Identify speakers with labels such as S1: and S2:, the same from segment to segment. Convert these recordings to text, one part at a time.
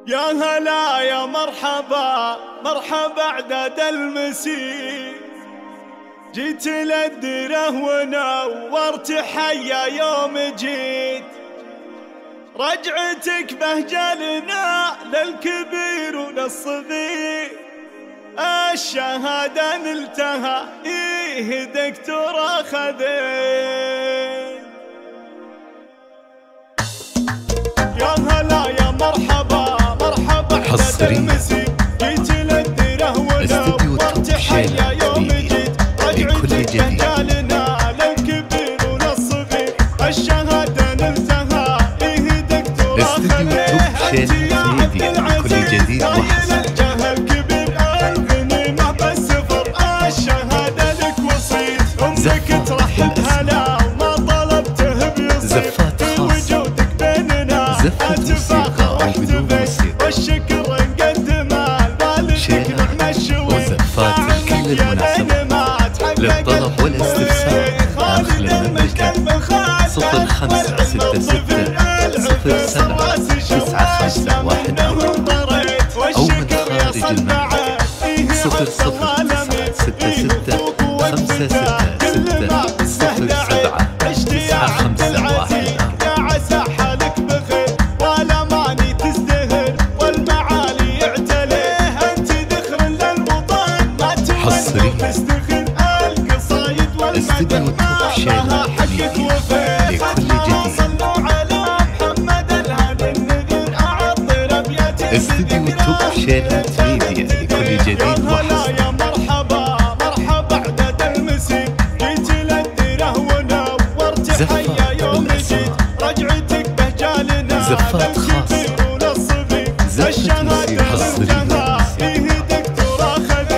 S1: يا هلا يا مرحبا مرحبا عدد المسير، جيت للديره ونورت حيا يوم جيت، رجعتك بهجة لنا للكبير وللصغير، الشهادة نلتها إيه دكتور أخذت. يا هلا يا مرحبا مرحبا عدد المسير، جيت للديره ونورت حيا يوم جيت، رجعتك بهجة لنا للكبير وللصغير، الشهادة نلتها إيه دكتور أخذت.
S2: يا عبد العزيز
S1: نايل الجهل كبير الغنيمة بالسفر، الشهادة لك وصيت، أمك ترحب هلا وما طلبته بيصير، وجودك بيننا اتفاخر واحتفل، والشكر نقدمه لوالدك نعم الشوي،
S2: كل المناسبات للطلب والاستفسار داخل المملكة 0566 07 9514 أو من خارج المملكة 00966 566 07 9514.
S1: يا عسى حالك بخير والأماني تزدهر والمعالي يعتليه، أنت ذخر للوطن ما تمل وتستخر، القصايد والمدح لها حقك وفير، صلوا على محمد الهادي النذير، أعطر أبيات
S2: استديو توب شيلات ميديا لكل جديد وحصري.
S1: يا مرحبا مرحبا عدد المسير، جيت للديره ونورت حيا يوم جيت، رجعتك بهجة لنا للكبير وللصغير، الشهادة نلتها إيه دكتور أخذت.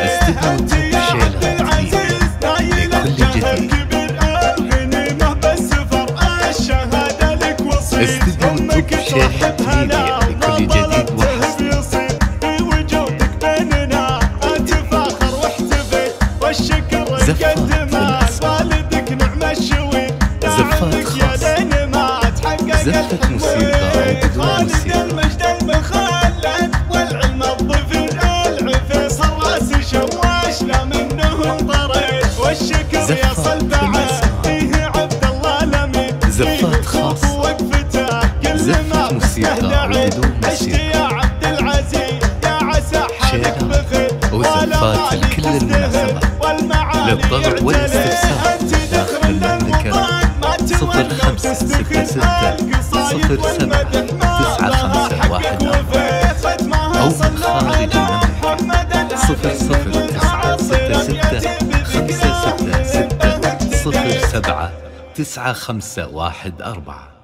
S1: أنت يا عبد العزيز نايل الجهل كبير الغنيمة بالسفر، الشهادة لك وصيت، أمك ترحب هلا وما طلبته بيصير، وجودك بيننا اتفاخر واحتفل، والشكر نقدمه لوالدك نعم الشوي، دعمك يا لين ما تحقق التحويل، خالد المجد المخلد والعلم الظفر، العفيص الراس شواش لا منه انطريت، والشكر يصل بعد فيه عبد الله الامين،
S2: زفات خاصة
S1: وقفته كل ما استهدعت، اشتي يا عبد العزيز يا عسى حالك بخير
S2: وزفات لكل المناسبات للطلب والاستفسار داخل المملكة 0566 07 9514 أو من خارج المملكة 00966 566 07 9514.